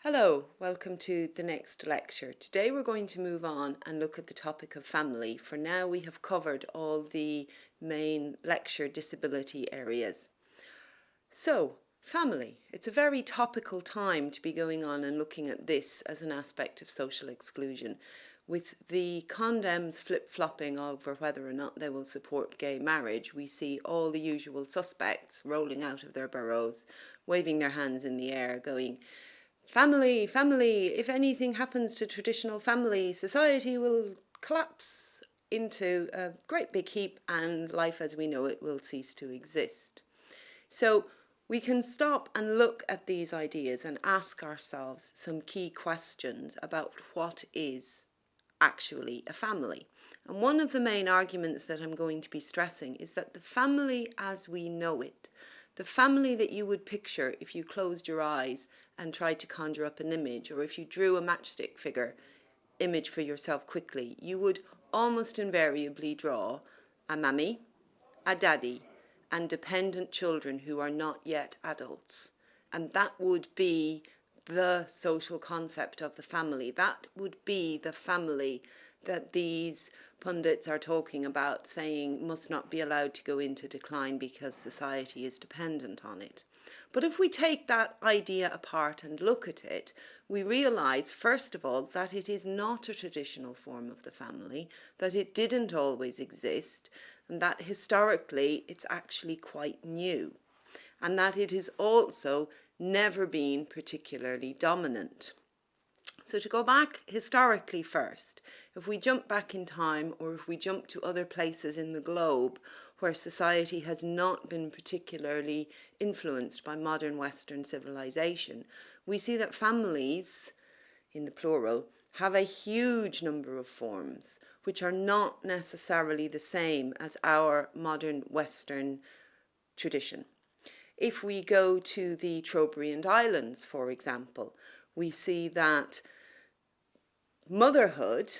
Hello, welcome to the next lecture. Today we're going to move on and look at the topic of family. For now we have covered all the main lecture disability areas. So, family. It's a very topical time to be going on and looking at this as an aspect of social exclusion. With the condems flip-flopping over whether or not they will support gay marriage, we see all the usual suspects rolling out of their burrows, waving their hands in the air, going, "Family, family, if anything happens to traditional family, society will collapse into a great big heap and life as we know it will cease to exist." So we can stop and look at these ideas and ask ourselves some key questions about what is actually a family. And one of the main arguments that I'm going to be stressing is that the family as we know it, the family that you would picture if you closed your eyes and tried to conjure up an image, or if you drew a matchstick figure image for yourself quickly, you would almost invariably draw a mammy, a daddy, and dependent children who are not yet adults. And that would be the social concept of the family. That would be the family that these pundits are talking about, saying must not be allowed to go into decline because society is dependent on it. But if we take that idea apart and look at it, we realize, first of all, that it is not a traditional form of the family, that it didn't always exist, and that historically it's actually quite new, and that it has also never been particularly dominant. So to go back historically first, if we jump back in time, or if we jump to other places in the globe where society has not been particularly influenced by modern Western civilization, we see that families, in the plural, have a huge number of forms, which are not necessarily the same as our modern Western tradition. If we go to the Trobriand Islands, for example, we see that motherhood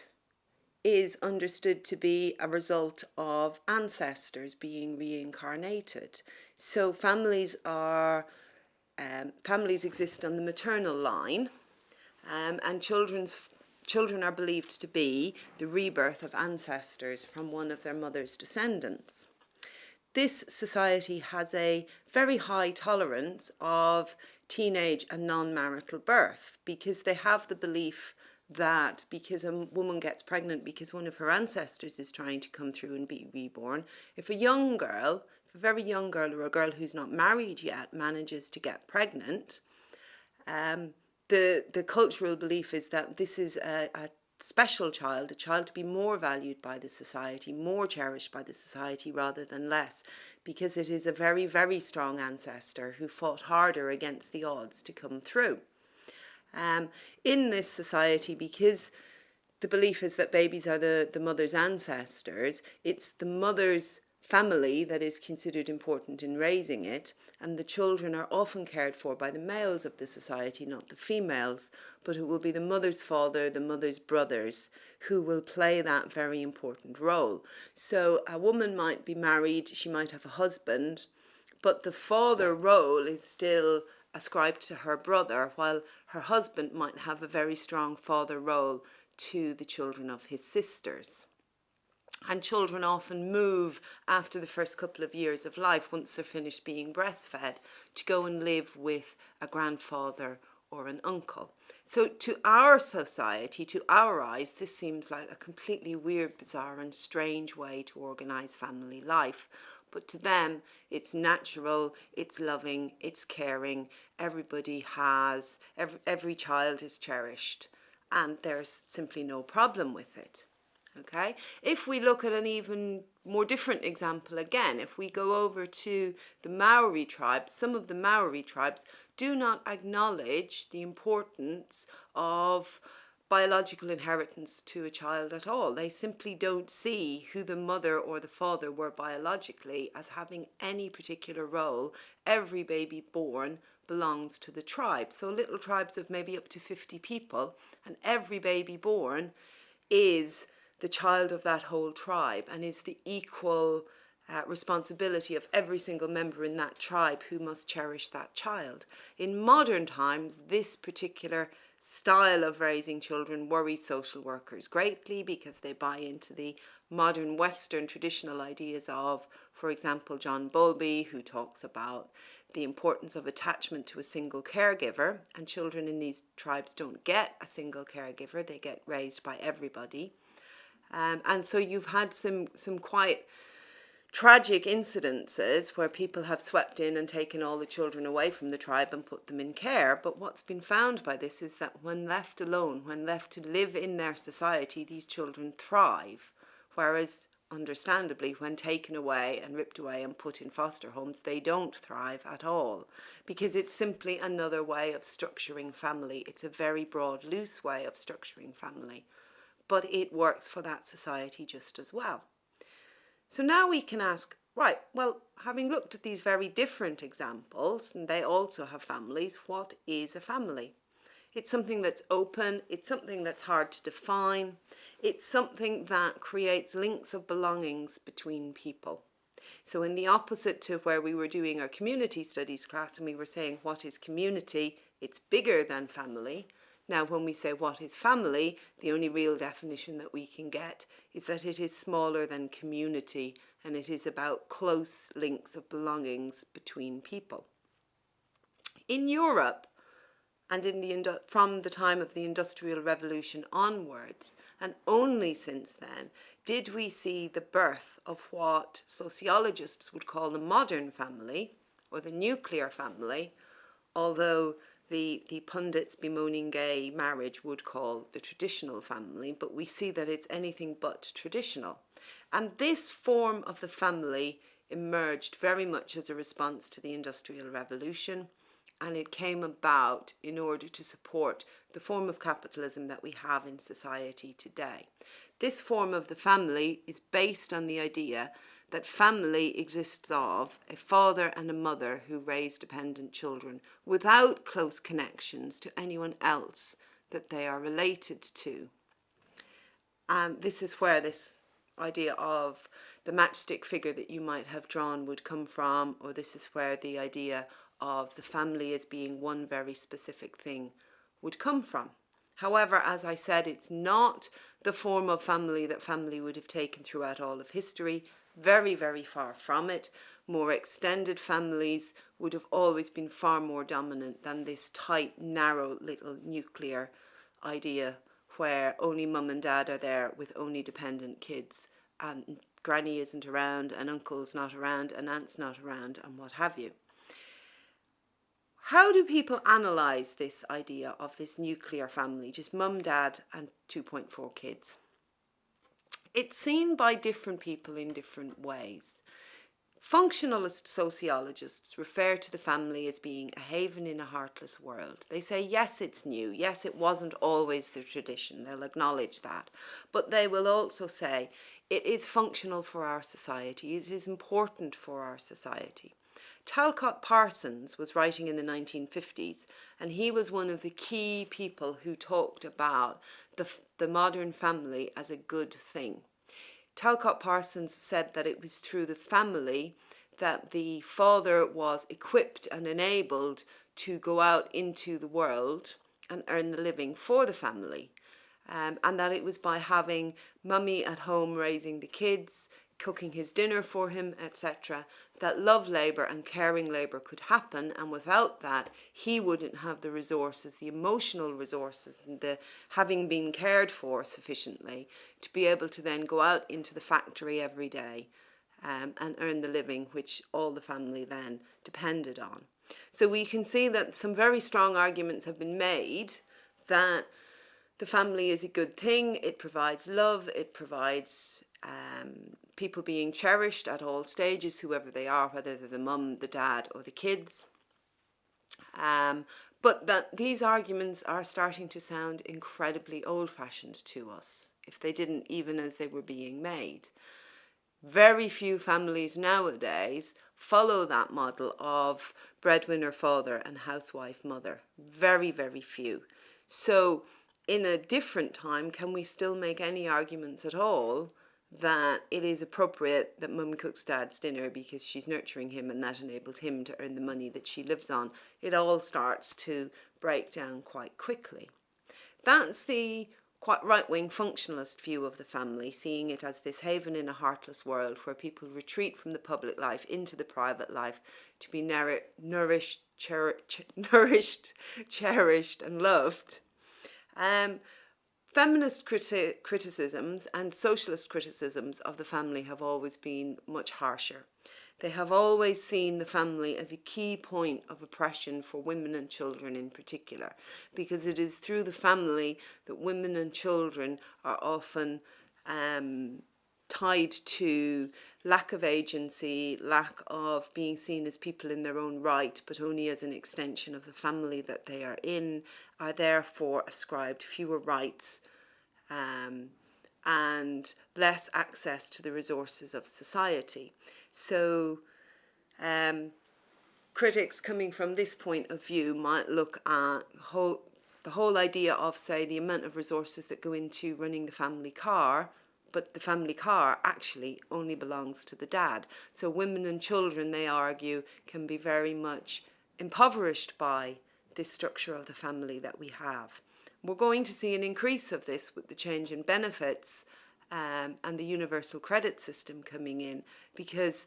is understood to be a result of ancestors being reincarnated. So families exist on the maternal line, and children are believed to be the rebirth of ancestors from one of their mother's descendants. This society has a very high tolerance of teenage and non-marital birth, because they have the belief that because a woman gets pregnant because one of her ancestors is trying to come through and be reborn, if a very young girl or a girl who's not married yet manages to get pregnant, the cultural belief is that this is a special child, a child to be more valued by the society, more cherished by the society rather than less, because it is a very, very strong ancestor who fought harder against the odds to come through. In this society, because the belief is that babies are the mother's ancestors, it's the mother's family that is considered important in raising it, and the children are often cared for by the males of the society, not the females, but it will be the mother's father, the mother's brothers, who will play that very important role. So a woman might be married, she might have a husband, but the father role is still ascribed to her brother, while her husband might have a very strong father role to the children of his sisters. And children often move after the first couple of years of life, once they're finished being breastfed, to go and live with a grandfather or an uncle. So to our society, to our eyes, this seems like a completely weird, bizarre and strange way to organise family life. But to them, it's natural, it's loving, it's caring, every child is cherished, and there's simply no problem with it. Okay, if we look at an even more different example again, if we go over to the Maori Tribe, some of the Maori tribes do not acknowledge the importance of biological inheritance to a child at all. They simply don't see who the mother or the father were biologically as having any particular role. Every baby born belongs to the tribe. So little tribes of maybe up to 50 people, and every baby born is the child of that whole tribe and is the equal responsibility of every single member in that tribe who must cherish that child. In modern times, this particular style of raising children worries social workers greatly because they buy into the modern Western traditional ideas of, for example, John Bowlby, who talks about the importance of attachment to a single caregiver, and children in these tribes don't get a single caregiver, they get raised by everybody. And so you've had some quite tragic incidences where people have swept in and taken all the children away from the tribe and put them in care. But what's been found by this is that when left alone, when left to live in their society, these children thrive. Whereas, understandably, when taken away and ripped away and put in foster homes, they don't thrive at all. Because it's simply another way of structuring family. It's a very broad, loose way of structuring family. But it works for that society just as well. So now we can ask, right, well, having looked at these very different examples, and they also have families, what is a family? It's something that's open, it's something that's hard to define, it's something that creates links of belongings between people. So in the opposite to where we were doing our community studies class and we were saying what is community, it's bigger than family. Now, when we say what is family, the only real definition that we can get is that it is smaller than community and it is about close links of belongings between people. In Europe, and from the time of the Industrial Revolution onwards, and only since then, did we see the birth of what sociologists would call the modern family, or the nuclear family, although the pundits bemoaning gay marriage would call the traditional family, but we see that it's anything but traditional. And this form of the family emerged very much as a response to the Industrial Revolution, and it came about in order to support the form of capitalism that we have in society today. This form of the family is based on the idea that family exists of a father and a mother who raise dependent children without close connections to anyone else that they are related to. And this is where this idea of the matchstick figure that you might have drawn would come from, or this is where the idea of the family as being one very specific thing would come from. However, as I said, it's not the form of family that family would have taken throughout all of history. Very, very far from it. More extended families would have always been far more dominant than this tight, narrow little nuclear idea where only mum and dad are there with only dependent kids and granny isn't around and uncle's not around and aunt's not around and what have you. How do people analyse this idea of this nuclear family, just mum, dad and 2.4 kids? It's seen by different people in different ways. Functionalist sociologists refer to the family as being a haven in a heartless world. They say, yes, it's new. Yes, it wasn't always the tradition. They'll acknowledge that. But they will also say it is functional for our society. It is important for our society. Talcott Parsons was writing in the 1950s, and he was one of the key people who talked about the modern family as a good thing. Talcott Parsons said that it was through the family that the father was equipped and enabled to go out into the world and earn the living for the family. And that it was by having mummy at home raising the kids, cooking his dinner for him, etc., that love labour and caring labour could happen, and without that he wouldn't have the resources, the emotional resources, and the having been cared for sufficiently to be able to then go out into the factory every day and earn the living which all the family then depended on. So we can see that some very strong arguments have been made that the family is a good thing. It provides love, it provides people being cherished at all stages, whoever they are, whether they're the mum, the dad or the kids. But that these arguments are starting to sound incredibly old-fashioned to us, if they didn't even as they were being made. Very few families nowadays follow that model of breadwinner father and housewife mother. Very, very few. So in a different time, can we still make any arguments at all that it is appropriate that mum cooks dad's dinner because she's nurturing him and that enables him to earn the money that she lives on, it all starts to break down quite quickly. That's the quite right-wing functionalist view of the family, seeing it as this haven in a heartless world where people retreat from the public life into the private life to be nourished, cherished and loved. Feminist criticisms and socialist criticisms of the family have always been much harsher. They have always seen the family as a key point of oppression for women and children in particular, because it is through the family that women and children are often tied to lack of agency, lack of being seen as people in their own right, but only as an extension of the family that they are in, are therefore ascribed fewer rights and less access to the resources of society. So critics coming from this point of view might look at the whole idea of, say, the amount of resources that go into running the family car, but the family car actually only belongs to the dad. So women and children, they argue, can be very much impoverished by this structure of the family that we have. We're going to see an increase of this with the change in benefits and the universal credit system coming in, because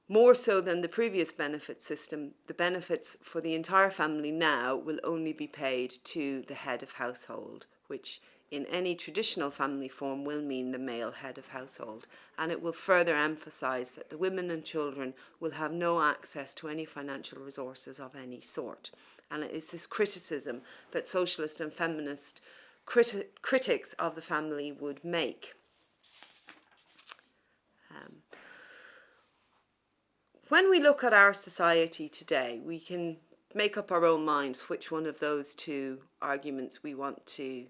more so than the previous benefit system, the benefits for the entire family now will only be paid to the head of household, which in any traditional family form will mean the male head of household. And it will further emphasise that the women and children will have no access to any financial resources of any sort. And it is this criticism that socialist and feminist critics of the family would make. When we look at our society today, we can make up our own minds which one of those two arguments we want to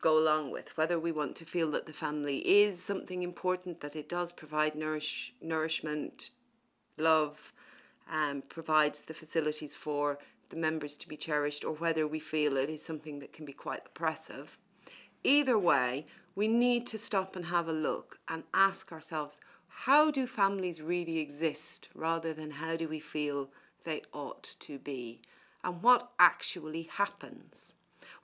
go along with, whether we want to feel that the family is something important, that it does provide nourishment, love, provides the facilities for the members to be cherished, or whether we feel it is something that can be quite oppressive. Either way, we need to stop and have a look and ask ourselves, how do families really exist rather than how do we feel they ought to be? And what actually happens?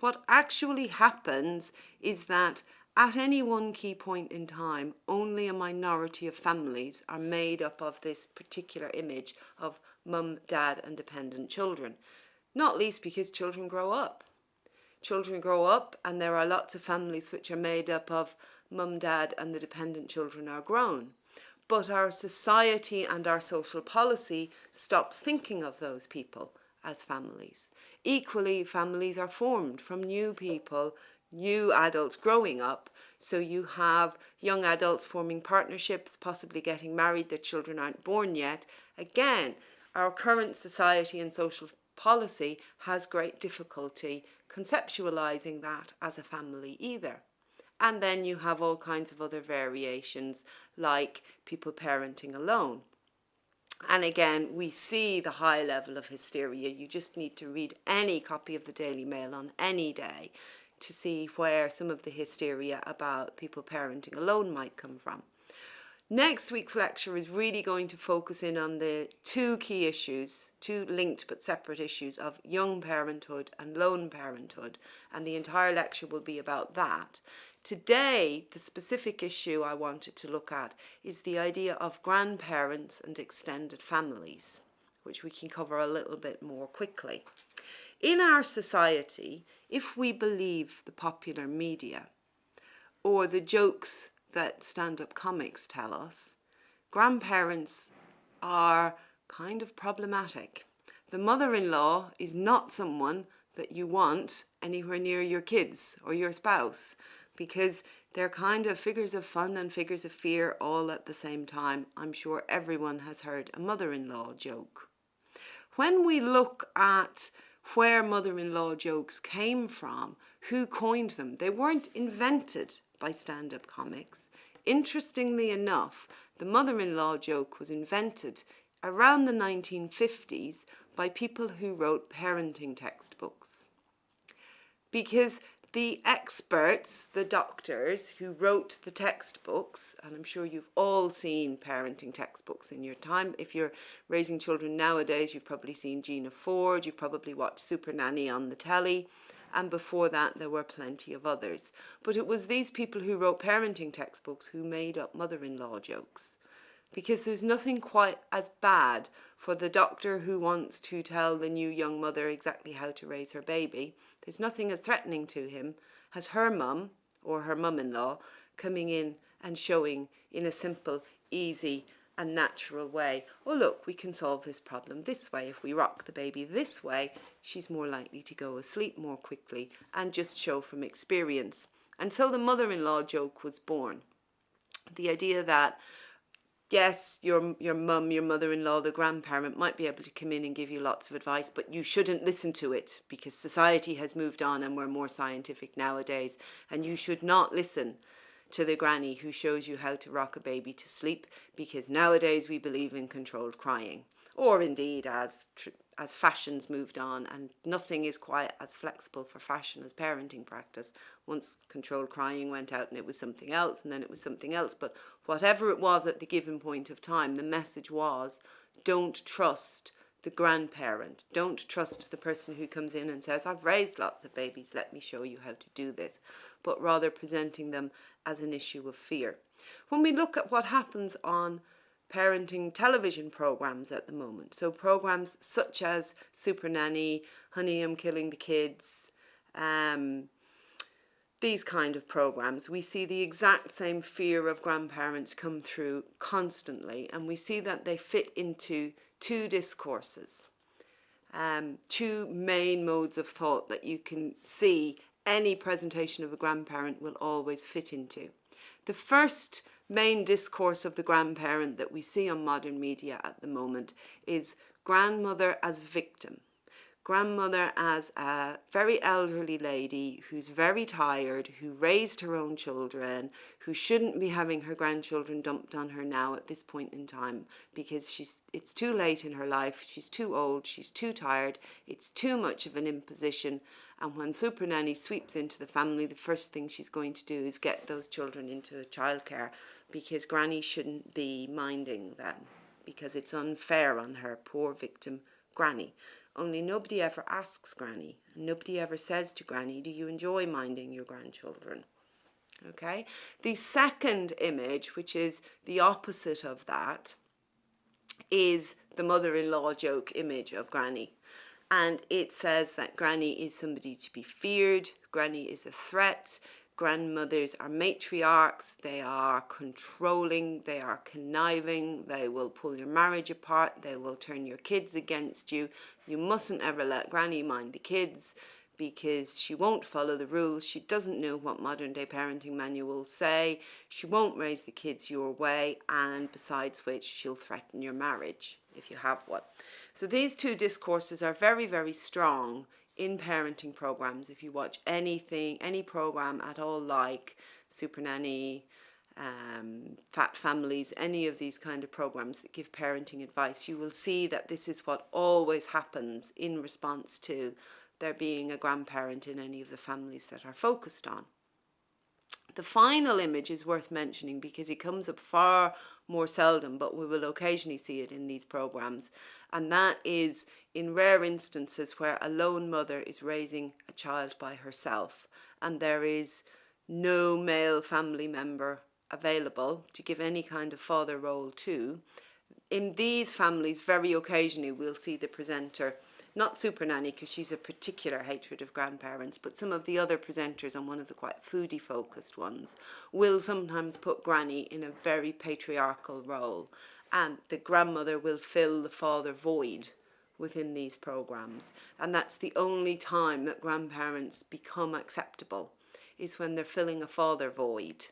What actually happens is that at any one key point in time, only a minority of families are made up of this particular image of mum, dad and dependent children. Not least because children grow up. Children grow up and there are lots of families which are made up of mum, dad and the dependent children are grown. But our society and our social policy stops thinking of those people as families. Equally, families are formed from new people, new adults growing up. So you have young adults forming partnerships, possibly getting married, their children aren't born yet. Again, our current society and social policy has great difficulty conceptualizing that as a family either. And then you have all kinds of other variations, like people parenting alone. And again, we see the high level of hysteria. You just need to read any copy of the Daily Mail on any day to see where some of the hysteria about people parenting alone might come from. Next week's lecture is really going to focus in on the two key issues, two linked but separate issues of young parenthood and lone parenthood, and the entire lecture will be about that. Today, the specific issue I wanted to look at is the idea of grandparents and extended families, which we can cover a little bit more quickly. In our society, if we believe the popular media or the jokes that stand-up comics tell us, grandparents are kind of problematic. The mother-in-law is not someone that you want anywhere near your kids or your spouse, because they're kind of figures of fun and figures of fear all at the same time. I'm sure everyone has heard a mother-in-law joke. When we look at where mother-in-law jokes came from, who coined them, they weren't invented by stand-up comics. Interestingly enough, the mother-in-law joke was invented around the 1950s by people who wrote parenting textbooks. Because The experts, the doctors who wrote the textbooks, and I'm sure you've all seen parenting textbooks in your time. If you're raising children nowadays, you've probably seen Gina Ford, you've probably watched Super Nanny on the telly, and before that there were plenty of others. But it was these people who wrote parenting textbooks who made up mother-in-law jokes. Because there's nothing quite as bad for the doctor who wants to tell the new young mother exactly how to raise her baby. There's nothing as threatening to him as her mum or her mum-in-law coming in and showing in a simple, easy and natural way, oh look, we can solve this problem this way. If we rock the baby this way, she's more likely to go asleep more quickly, and just show from experience. And so the mother-in-law joke was born. The idea that yes, your mum, your mother-in-law, the grandparent might be able to come in and give you lots of advice, but you shouldn't listen to it because society has moved on and we're more scientific nowadays. And you should not listen to the granny who shows you how to rock a baby to sleep, because nowadays we believe in controlled crying. Or indeed, as fashion's moved on, and nothing is quite as flexible for fashion as parenting practice. Once controlled crying went out and it was something else, and then it was something else. But whatever it was at the given point of time, the message was, don't trust the grandparent. Don't trust the person who comes in and says, I've raised lots of babies, let me show you how to do this. But rather presenting them as an issue of fear. When we look at what happens on parenting television programs at the moment, so programs such as Super Nanny, Honey, I'm Killing the Kids, these kind of programs, we see the exact same fear of grandparents come through constantly, and we see that they fit into two discourses, two main modes of thought that you can see any presentation of a grandparent will always fit into. The first main discourse of the grandparent that we see on modern media at the moment is grandmother as victim. Grandmother as a very elderly lady who's very tired, who raised her own children, who shouldn't be having her grandchildren dumped on her now at this point in time because it's too late in her life, she's too old, she's too tired, it's too much of an imposition. And when Super Nanny sweeps into the family, the first thing she's going to do is get those children into childcare because Granny shouldn't be minding them because it's unfair on her, poor victim Granny. Only nobody ever asks Granny, and nobody ever says to Granny, do you enjoy minding your grandchildren? Okay. The second image, which is the opposite of that, is the mother-in-law joke image of Granny. And it says that Granny is somebody to be feared, Granny is a threat, grandmothers are matriarchs, they are controlling, they are conniving, they will pull your marriage apart, they will turn your kids against you. You mustn't ever let Granny mind the kids because she won't follow the rules, she doesn't know what modern day parenting manuals say, she won't raise the kids your way, and besides which she'll threaten your marriage if you have one. So these two discourses are very, very strong in parenting programs. If you watch anything, any program at all like Super Nanny, Fat Families, any of these kind of programs that give parenting advice, you will see that this is what always happens in response to there being a grandparent in any of the families that are focused on. The final image is worth mentioning because it comes up far more seldom, but we will occasionally see it in these programs, and that is in rare instances where a lone mother is raising a child by herself and there is no male family member available to give any kind of father role to. In these families, very occasionally we'll see the presenter, not Super Nanny because she's a particular hatred of grandparents, but some of the other presenters on one of the quite foodie focused ones will sometimes put Granny in a very patriarchal role, and the grandmother will fill the father void within these programs. And that's the only time that grandparents become acceptable, is when they're filling a father void,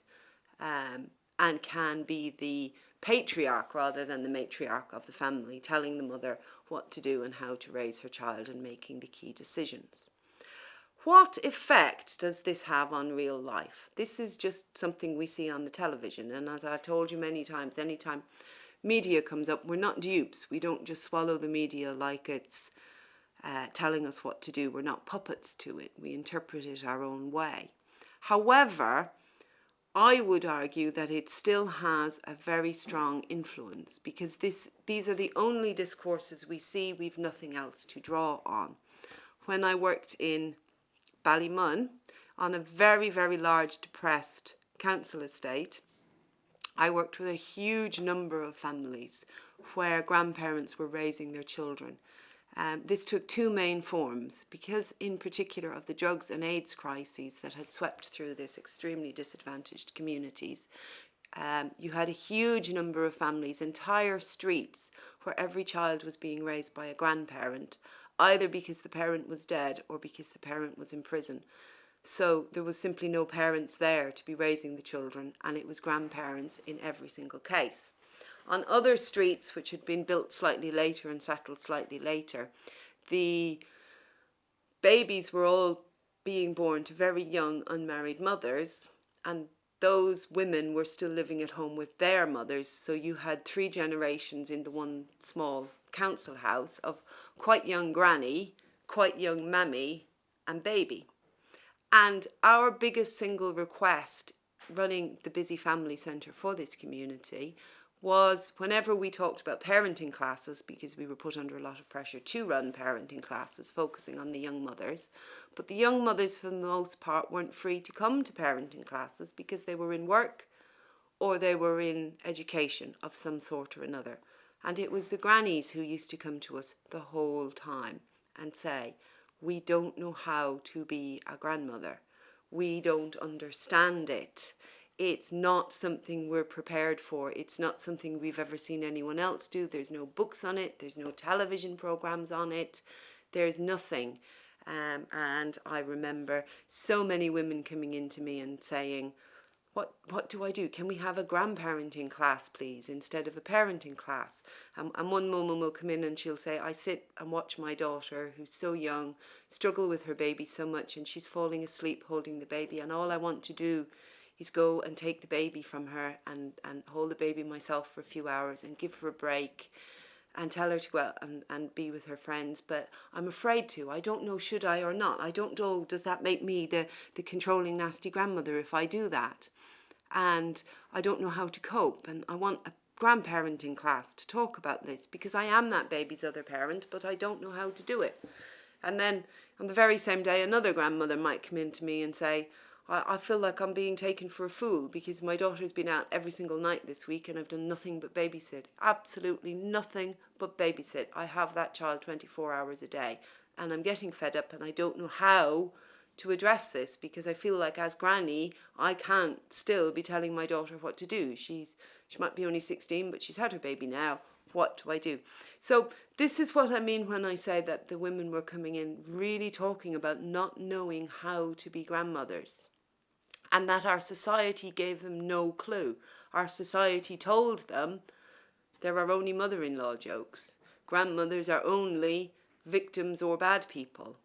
and can be the patriarch rather than the matriarch of the family, telling the mother what to do and how to raise her child and making the key decisions. What effect does this have on real life? This is just something we see on the television, and as I've told you many times, anytime media comes up, we're not dupes. We don't just swallow the media like it's telling us what to do. We're not puppets to it. We interpret it our own way. However, I would argue that it still has a very strong influence, because these are the only discourses we see. We've nothing else to draw on. When I worked in Ballymun on a very, very large depressed council estate, I worked with a huge number of families where grandparents were raising their children. This took two main forms, because in particular of the drugs and AIDS crises that had swept through this extremely disadvantaged communities. You had a huge number of families, entire streets, where every child was being raised by a grandparent, either because the parent was dead or because the parent was in prison. So there was simply no parents there to be raising the children, and it was grandparents in every single case. On other streets, which had been built slightly later and settled slightly later, the babies were all being born to very young unmarried mothers, and those women were still living at home with their mothers. So you had 3 generations in the one small council house of quite young granny, quite young mammy, and baby. And our biggest single request running the Busy Family Centre for this community was, whenever we talked about parenting classes, because we were put under a lot of pressure to run parenting classes focusing on the young mothers, but the young mothers for the most part weren't free to come to parenting classes because they were in work or they were in education of some sort or another. And it was the grannies who used to come to us the whole time and say, we don't know how to be a grandmother. We don't understand it. It's not something we're prepared for. It's not something we've ever seen anyone else do. There's no books on it. There's no television programs on it. There's nothing. And I remember so many women coming into me and saying, what do I do? Can we have a grandparenting class, please, instead of a parenting class? And one woman will come in and she'll say, I sit and watch my daughter, who's so young, struggle with her baby so much, and she's falling asleep holding the baby, and all I want to do is go and take the baby from her and hold the baby myself for a few hours and give her a break and tell her to go out and be with her friends. But I'm afraid to. I don't know, should I or not? I don't know, does that make me the controlling, nasty grandmother if I do that? And I don't know how to cope. And I want a grandparenting class to talk about this, because I am that baby's other parent, but I don't know how to do it. And then on the very same day, another grandmother might come in to me and say, I feel like I'm being taken for a fool because my daughter's been out every single night this week and I've done nothing but babysit. Absolutely nothing but babysit. I have that child 24 hours a day and I'm getting fed up, and I don't know how to address this, because I feel like as granny, I can't still be telling my daughter what to do. She might be only 16, but she's had her baby now. What do I do? So this is what I mean when I say that the women were coming in really talking about not knowing how to be grandmothers, and that our society gave them no clue. Our society told them there are only mother-in-law jokes. Grandmothers are only victims or bad people.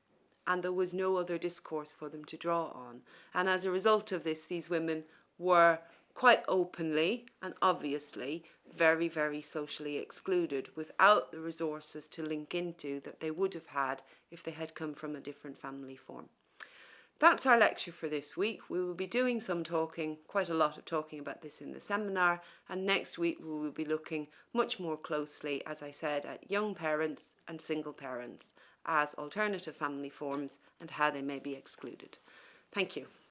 And there was no other discourse for them to draw on. And as a result of this, these women were quite openly and obviously very, very socially excluded, without the resources to link into that they would have had if they had come from a different family form. That's our lecture for this week. We will be doing some talking, quite a lot of talking about this in the seminar, and next week we will be looking much more closely, as I said, at young parents and single parents as alternative family forms and how they may be excluded. Thank you.